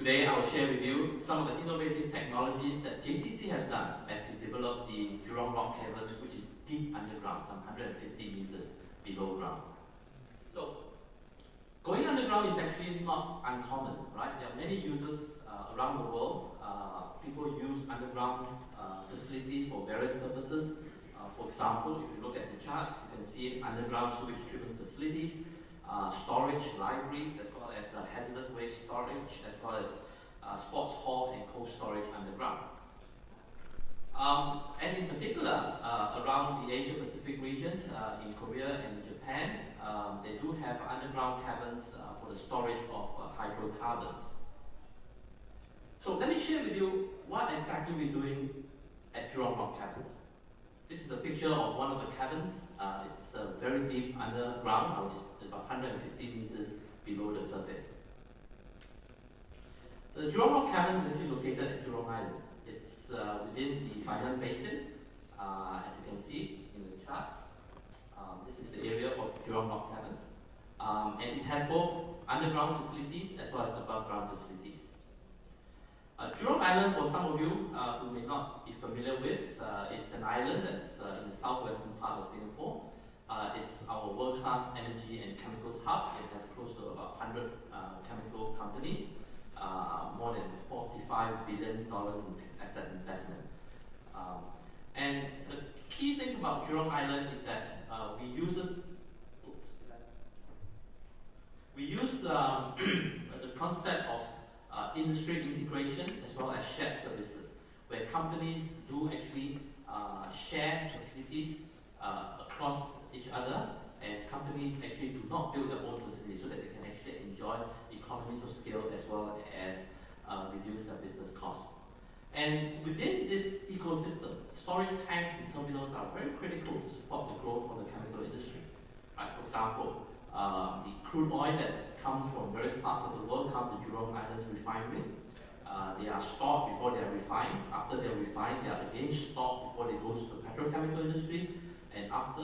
Today I will share with you some of the innovative technologies that JTC has done as we develop the Jurong Rock Caverns, which is deep underground, some 150 meters below ground. So, going underground is actually not uncommon, right? There are many users around the world. People use underground facilities for various purposes. For example, if you look at the chart, you can see underground sewage treatment facilities, storage libraries, as well as hazardous waste storage, as well as sports hall and cold storage underground. And in particular, around the Asia Pacific region, in Korea and Japan, they do have underground caverns for the storage of hydrocarbons. So let me share with you what exactly we're doing at Jurong Rock Caverns. This is a picture of one of the caverns. It's very deep underground, about 150 meters below the surface. The Jurong Rock Caverns is actually located at Jurong Island. It's within the Banyan Basin, as you can see in the chart. This is the area of Jurong Rock Caverns. And it has both underground facilities as well as above ground facilities. Jurong Island, for some of you who may not be familiar with, it's an island that's in the southwestern part of Singapore. It's our world-class energy and chemicals hub. It has close to about 100 chemical companies, more than $45 billion in fixed asset investment. And the key thing about Jurong Island is that we use the concept of industry integration as well as shared services, where companies do actually share facilities across each other, and companies actually do not build their own facilities so that they can actually enjoy economies of scale as well as reduce their business costs. And within this ecosystem, storage tanks and terminals are very critical to support the growth of the chemical industry. Right? For example, the crude oil that comes from various parts of the world comes to Jurong Island's refinery. They are stored before they are refined. After they are refined, they are again stored before they go to the petrochemical industry. And after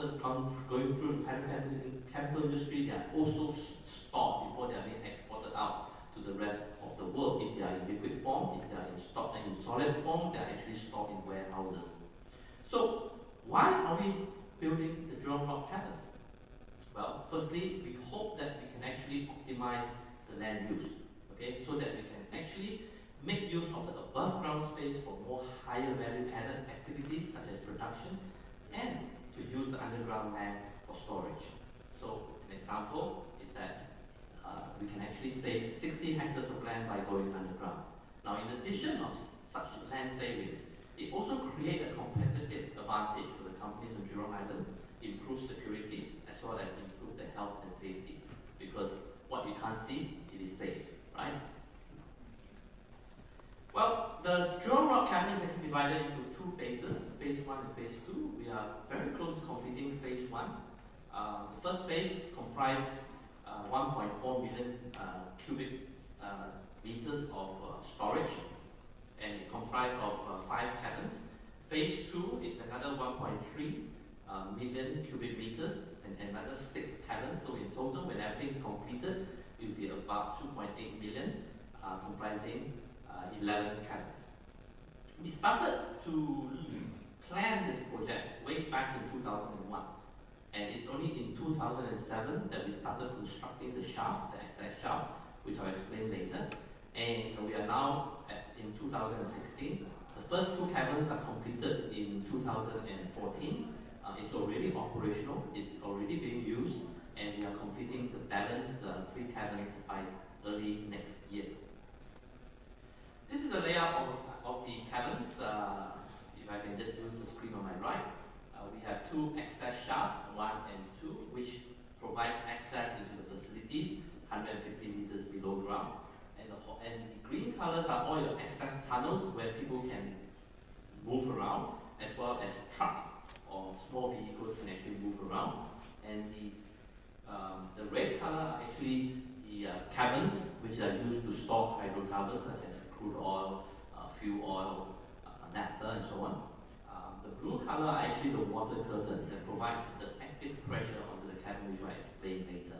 going through the petrochemical industry, they are also stored before they are being exported out to the rest of the world. If they are in liquid form, if they are in solid form, they are actually stored in warehouses. So, why are we building the Jurong Rock Caverns? Well, firstly, we hope that we can actually optimize the land use, okay, so that we can actually make use of the above ground space for more higher value added activities such as production, and to use the underground land for storage. So, an example is that we can actually save 60 hectares of land by going underground. Now, in addition of such land savings, it also creates a competitive advantage for the companies on Jurong Island, improve security, as well as improve the health and safety. Because what you can't see, it is safe, right? Well, the Jurong Rock Cavern is actually divided into two phases, phase 1 and phase 2. We are very close to completing phase 1. The first phase comprised 1.4 million cubic meters of storage, and it comprised of 5 caverns. Phase 2 is another 1.3 million cubic meters and another 6 caverns. So in total, when everything is completed, it will be about 2.8 million, comprising 11 caverns. We started to plan this project way back in 2001, and it's only in 2007 that we started constructing the shaft, the access shaft, which I'll explain later. And we are now in 2016. The first 2 caverns are completed in 2014. It's already operational, it's already being used, and we are completing the balance, the 3 caverns, by early next year. This is the layout of the caverns. If I can just use the screen on my right, we have 2 access shafts, 1 and 2, which provides access into the facilities 150 meters below ground. And the green colors are all your access tunnels where people can move around, as well as trucks or small vehicles can actually move around. And the red color are actually the caverns, which are used to store hydrocarbons such as crude oil, fuel oil, naphtha, and so on. The blue color are actually the water curtain that provides the active pressure onto the cavern, which I will explain later.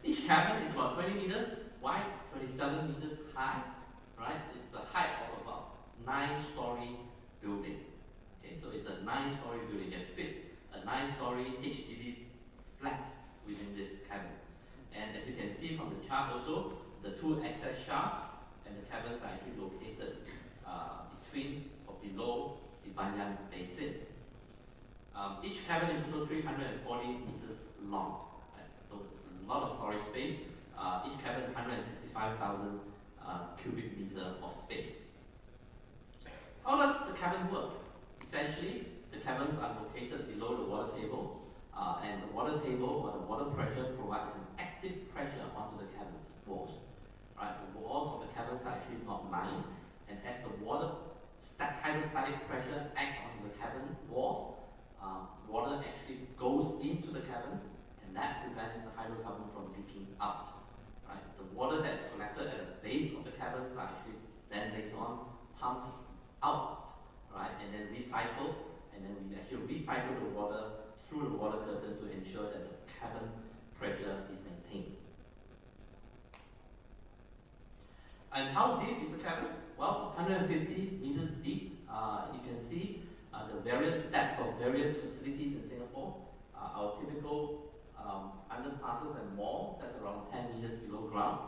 Each cavern is about 20 meters wide, 27 meters high, right? It's the height of about 9-story building. Okay, so it's a 9-story building. You can fit a 9-story HDB flat within this cabin. And as you can see from the chart also, the two access shafts and the cabins are actually located between or below the Banyan Basin. Each cabin is also 340 meters long. Right? So it's a lot of storage space. Each cabin is 165,000 cubic meter of space. How does the cabin work? Essentially, the cabins are located below the water table, and the water table or the water pressure provides an active pressure onto the cabin's walls. Right? The walls of the cabins are actually not lined, and as the hydrostatic pressure acts onto the cabin walls, water actually goes into the cabins, and that prevents the hydrocarbon from leaking out. Right? The water that's collected at the base of the cabins are actually then later on pumped out, right? And then recycled, and then we actually recycle the water through the water curtain to ensure that the cabin pressure is maintained. And how deep is the cabin? Well, it's 150 meters deep. You can see the various depth of various facilities in Singapore. Our typical underpasses and malls, that's around 10 meters below ground.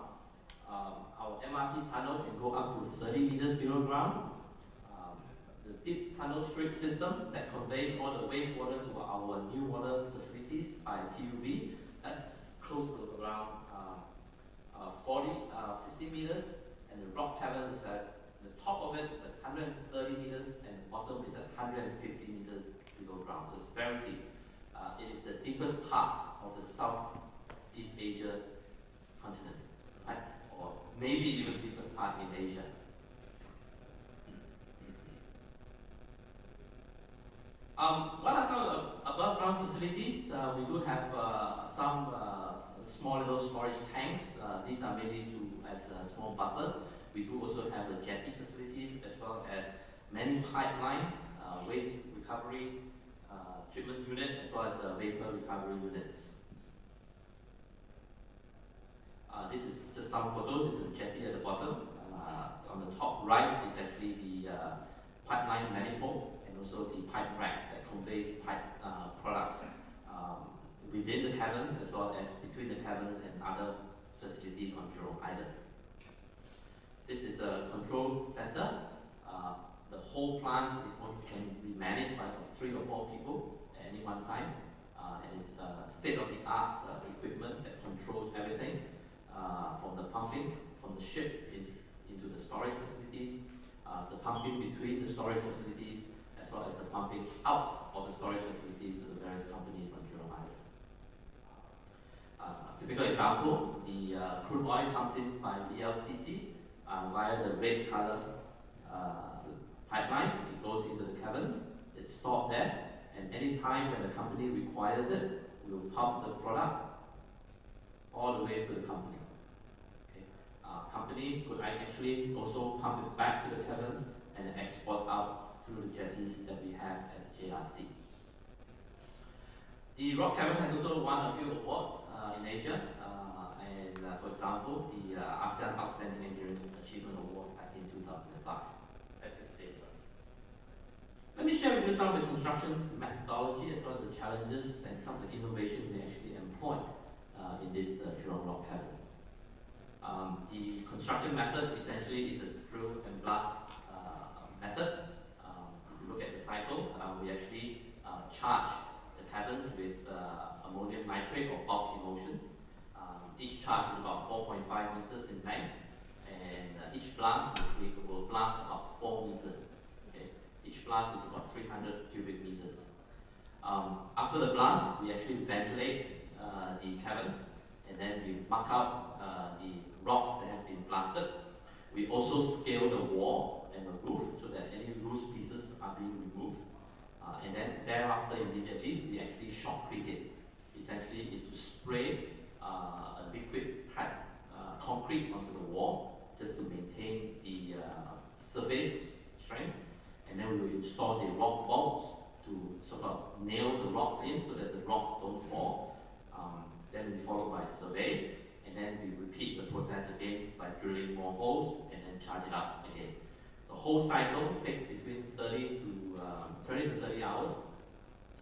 Our MRT tunnel can go up to 30 meters below ground. The deep tunnel street system that conveys all the wastewater to our new water facilities by PUB, that's close to around 50 meters, and the rock cavern is at the top of it is at 130 meters, and the bottom is at 150 meters below ground. So it's very deep. It is the deepest part of the Southeast Asia continent, right? Or maybe even the deepest part in Asia. What are some of the above ground facilities? We do have some small little storage tanks. These are mainly as small buffers. We do also have the jetty facilities as well as many pipelines, waste recovery treatment unit, as well as vapor recovery units. This is just some photos. This is the jetty at the bottom. On the top right is actually the pipeline manifold, and also the pipe racks that conveys pipe products within the caverns as well as between the caverns and other facilities on Jurong Island. This is a control center. The whole plant can be managed by 3 or 4 people at any one time, and it's state-of-the-art equipment that controls everything from the pumping from the ship into the storage facilities, the pumping between the storage facilities, as well as the pumping out of the storage facilities to the various companies on Jurong Island. Typical example, the crude oil comes in by VLCC via the red color pipeline. It goes into the caverns, it's stored there, and any time when the company requires it, we will pump the product all the way to the company. Okay. Company could actually also pump it back to the caverns and export out through the jetties that we have at JRC. The Rock Cavern has also won a few awards in Asia, and for example, the ASEAN Outstanding Engineering Achievement Award back in 2005. Let me share with you some of the construction methodology as well as the challenges and some of the innovation we actually employ in this Jurong Rock Cavern. The construction method essentially is a drill and blast method. If you look at the cycle, we actually charge the caverns with ammonium nitrate or bulk emulsion. Each charge is about 4.5 meters in length, and each blast will blast about 4 meters. Okay? Each blast is about 300 cubic meters. After the blast, we actually ventilate the caverns, and then we mark out the rocks that has been blasted. We also scale the wall and the roof so that any loose pieces are being removed. And then thereafter, immediately, we actually shotcrete it. Essentially, is to spray a liquid type concrete onto the wall just to maintain the surface strength. And then we will install the rock bolts to sort of nail the rocks in so that the rocks don't fall. Then we follow by survey, and then we repeat the process again charge it up again. The whole cycle takes between 20 to 30 hours,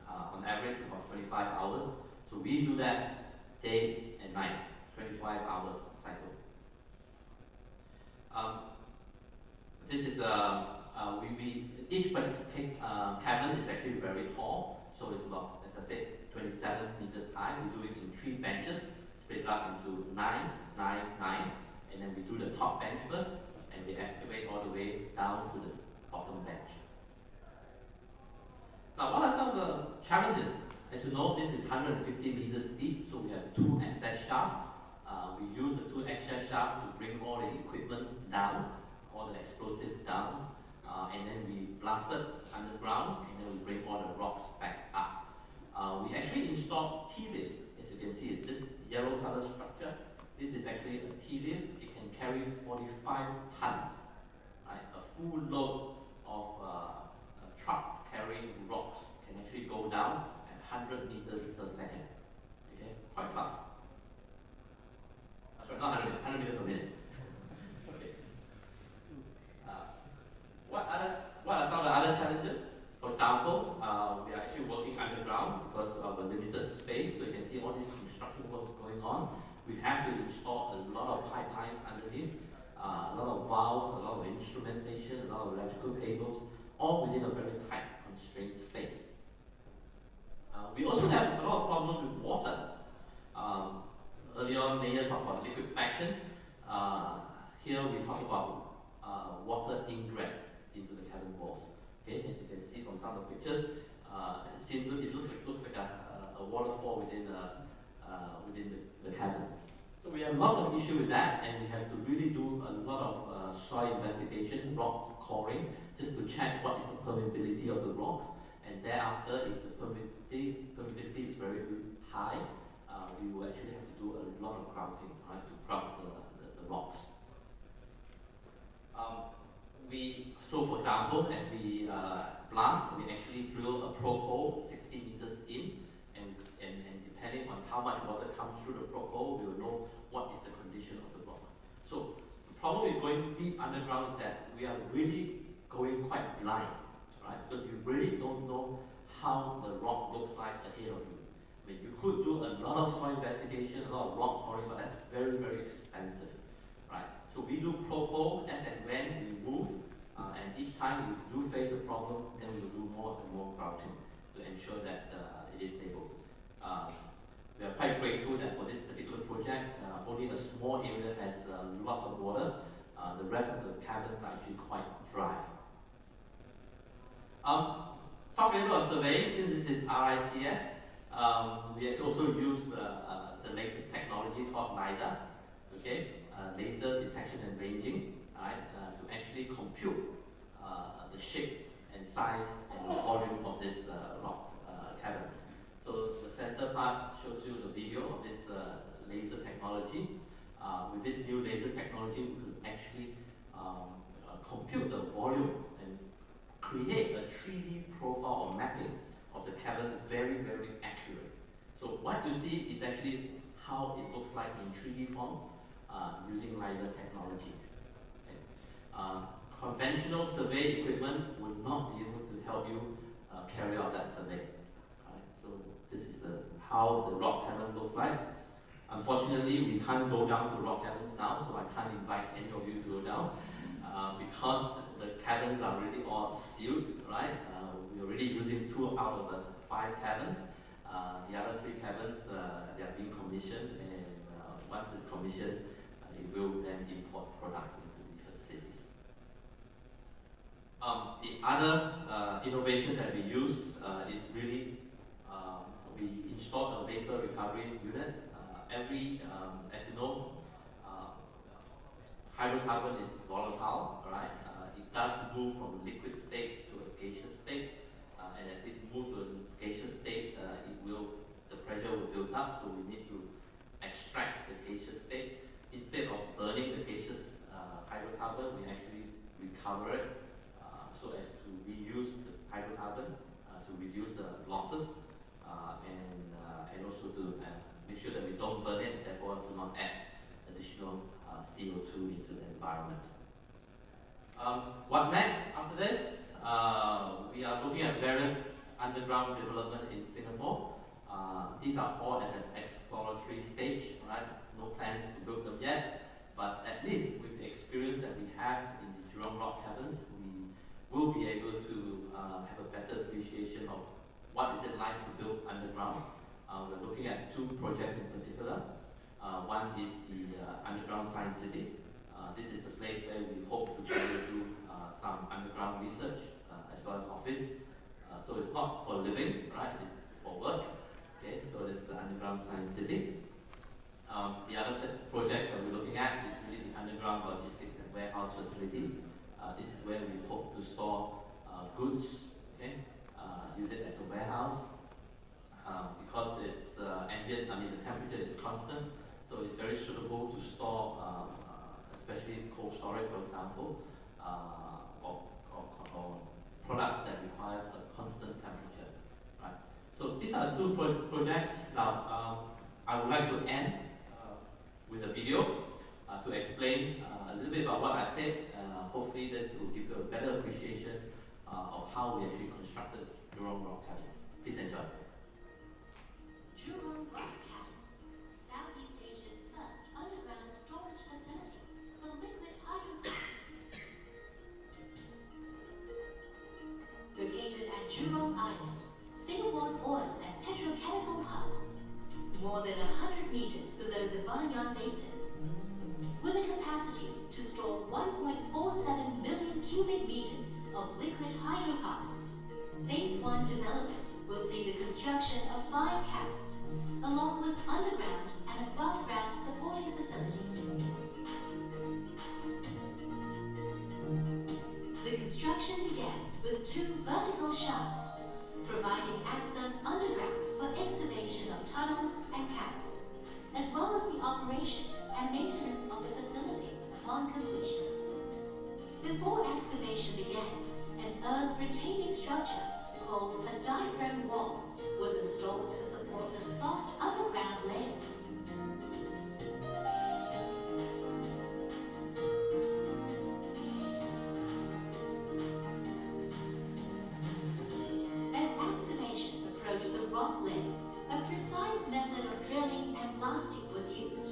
on average about 25 hours. So we do that day and night, 25 hours cycle. This is each cavern is actually very tall, so it's about, as I said, 27 meters high. We do it in 3 benches, split up into 9, 9, 9, and then we do the top bench first, and we excavate all the way down to the bottom bench. Now, what are some of the challenges? As you know, this is 150 meters deep, so we have 2 access shafts. We use the 2 access shafts to bring all the equipment down, all the explosives down, and then we blast it underground, and then we bring all the rocks back up. We actually installed T-lifts, as you can see, this yellow color structure. This is actually a T-lift. It can carry 45 tons, right? A full load of a truck carrying rocks can actually go down at 100 meters per second. Okay, quite fast. Sorry, not 100 meters per minute. Okay. What are some of the other challenges? For example, we are actually working underground because of the limited space. So you can see all these construction works going on. We have to install a lot of pipelines underneath, a lot of valves, a lot of instrumentation, a lot of electrical cables, all within a very tight, constrained space. We also have a lot of problems with water. Earlier on, Mayor talked about liquefaction. Here we talk about water ingress into the cavern walls. Okay, as you can see from some of the pictures, it looks like a waterfall within the cavern. So we have lots of issue with that, and we have to really do a lot of soil investigation, rock coring, just to check what is the permeability of the rocks, and thereafter, if the permeability is very high, we will actually have to do a lot of grouting, right, to grout the rocks. So for example, as we blast, we actually drill a probe hole 60 meters in, and depending on how much water comes through the probe hole, we will know what is the condition of the rock. So the problem with going deep underground is that we are really going quite blind, right? Because you really don't know how the rock looks like ahead of you. I mean, you could do a lot of soil investigation, a lot of rock coring, but that's very, very expensive, right? So we do probe hole as and when we move, and each time we do face a problem, then we'll do more and more grouting to ensure that it is stable. We are quite grateful that for this particular project, only a small area has lots of water. The rest of the caverns are actually quite dry. Talking a little about surveying, since this is RICS, we also use the latest technology called LiDAR, okay, laser detection and ranging, right, to actually compute the shape and size and the volume of this rock cavern. So the center part shows you the video of this laser technology. With this new laser technology, we could actually compute the volume and create a 3D profile or mapping of the cavern very, very accurate. So what you see is actually how it looks like in 3D form using LiDAR technology. Okay. Conventional survey equipment would not be able to help you carry out that survey. Right? So this is how the rock cavern looks like. Unfortunately, we can't go down to the rock caverns now, so I can't invite any of you to go down because the caverns are really all sealed, right? We're already using 2 out of the 5 caverns. The other 3 caverns, they are being commissioned, and once it's commissioned, it will then import products into the facilities. The other innovation that we use is really, we installed a vapor recovery unit. As you know, hydrocarbon is volatile, right? It does move from a liquid state to a gaseous state, and as it moves to a gaseous state, the pressure will build up, so we need to extract the gaseous state. Instead of burning the gaseous hydrocarbon, we actually recover it so as to reuse the hydrocarbon to reduce the losses and also to make sure that we don't burn it, therefore do not add additional CO2 into the environment. What next after this? We are looking at various underground development in Singapore. These are all at an exploratory stage, right? No plans to build them yet, but at least with the experience that we have in the Jurong Rock Caverns, we will be able to have a better appreciation of what is it like to build underground. We're looking at two projects in particular. One is the Underground Science City. This is the place where we hope to be able to do some underground research as well as office. So it's not for living, right? It's for work. Okay, so it's the Underground Science City. The other projects that we're looking at is really the underground logistics and warehouse facility. This is where we hope to store goods. Okay, use it as a warehouse because it's ambient. I mean, the temperature is constant, so it's very suitable to store, especially cold storage, for example, or products that requires a constant temperature. Right. So these are the two projects. Now, I would like to end with a video to explain a little bit about what I said. Hopefully this will give you a better appreciation of how we actually constructed Jurong Rock Caverns. Please enjoy. Jurong Rock Caverns, Southeast Asia's first underground storage facility for liquid hydrocarbons. Located at Jurong Island, Singapore's oil and petrochemical hub, more than 100 meters below the Banyan Basin, with a capacity to store 1.47 million cubic meters of liquid hydrocarbons. Phase 1 development will see the construction of 5 caverns, along with underground and above-ground supporting facilities. The construction began with 2 vertical shafts, providing access underground for excavation of tunnels and caverns, as well as the operation and maintenance of the facility upon completion. Before excavation began, an earth retaining structure called a diaphragm wall was installed to support the soft underground layers. As excavation approached the rock layers, a precise method of drilling and blasting was used.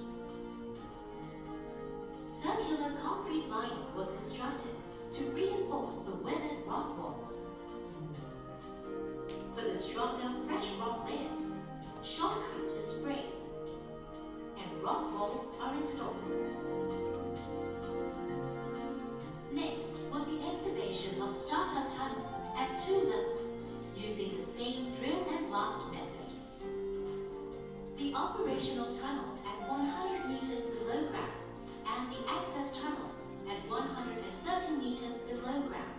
Circular concrete lining was constructed to reinforce the weathered rock walls. For the stronger fresh rock layers, shotcrete is sprayed and rock walls are installed. Next was the excavation of startup tunnels at 2 levels using the same drill and blast method. The operational tunnel at 100 meters below ground and the access tunnel at 130 meters below ground.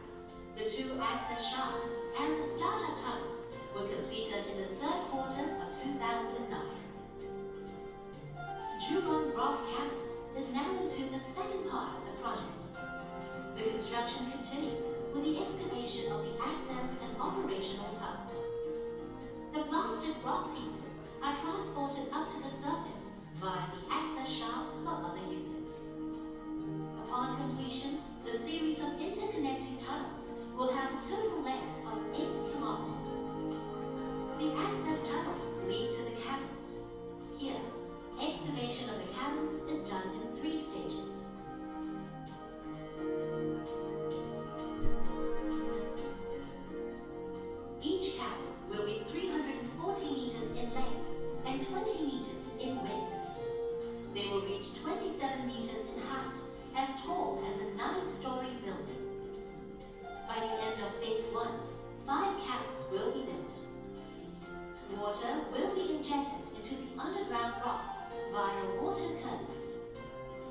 The 2 access shafts and the startup tunnels were completed in the 3rd quarter of 2009. Jurong Rock Caverns is now into the 2nd part of the project. The construction continues with the excavation of the access and operational tunnels. The blasted rock pieces are transported up to the surface via the access shafts for other uses. Upon completion, the series of interconnecting tunnels will have a total length of 8 kilometers. The access tunnels lead to the caverns. Here, excavation of the caverns is done in 3 stages. Each cavern will be 340 meters in length and 20 meters in width. They will reach 27 meters in height, as tall as a 9-story building. By the end of phase 1, 5 caverns will be built. Water will be injected into the underground rocks via water curtains.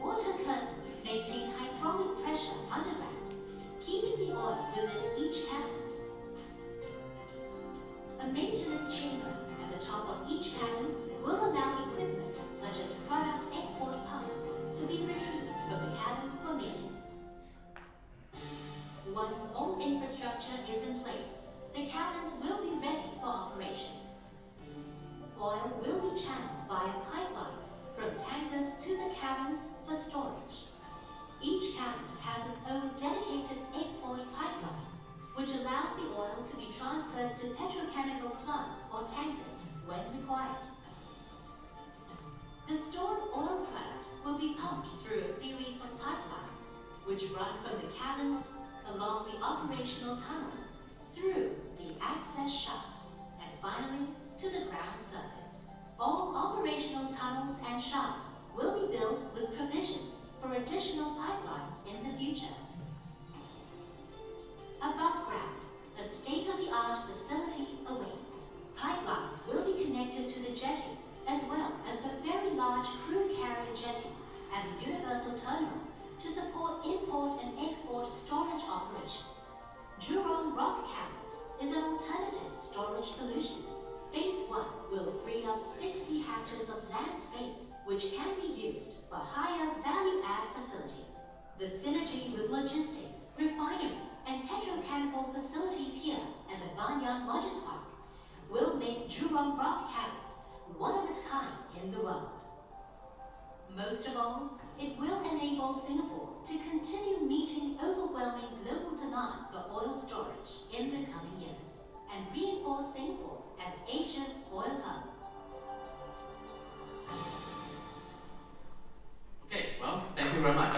Water curtains maintain hydraulic pressure underground, keeping the oil within each cavern. A maintenance chamber at the top of each cavern will allow equipment such as product export pump to be retrieved from the cavern for maintenance. Once all infrastructure is in place, the caverns will be ready for operation. Oil will be channeled via pipelines from tankers to the caverns for storage. Each cavern has its own dedicated export pipeline, which allows the oil to be transferred to petrochemical plants or tankers when required. The stored oil product will be pumped through a series of pipelines, which run from the caverns along the operational tunnels, through the access shafts, and finally to the ground surface. All operational tunnels and shafts will be built with provisions for additional pipelines in the future. Above ground, a state-of-the-art facility awaits. Pipelines will be connected to the jetty, as well as the very large crude carrier jetties and the universal terminal to support import and export storage operations. Jurong Rock Caverns is an alternative storage solution. Phase 1 will free up 60 hectares of land space, which can be used for higher value-add facilities. The synergy with logistics, refinery, and petrochemical facilities here at the Banyan Lodges Park will make Jurong Rock Caverns one of its kind in the world. Most of all, it will enable Singapore to continue meeting overwhelming global demand for oil storage in the coming years and reinforce Singapore as Asia's oil hub. Okay, well, thank you very much.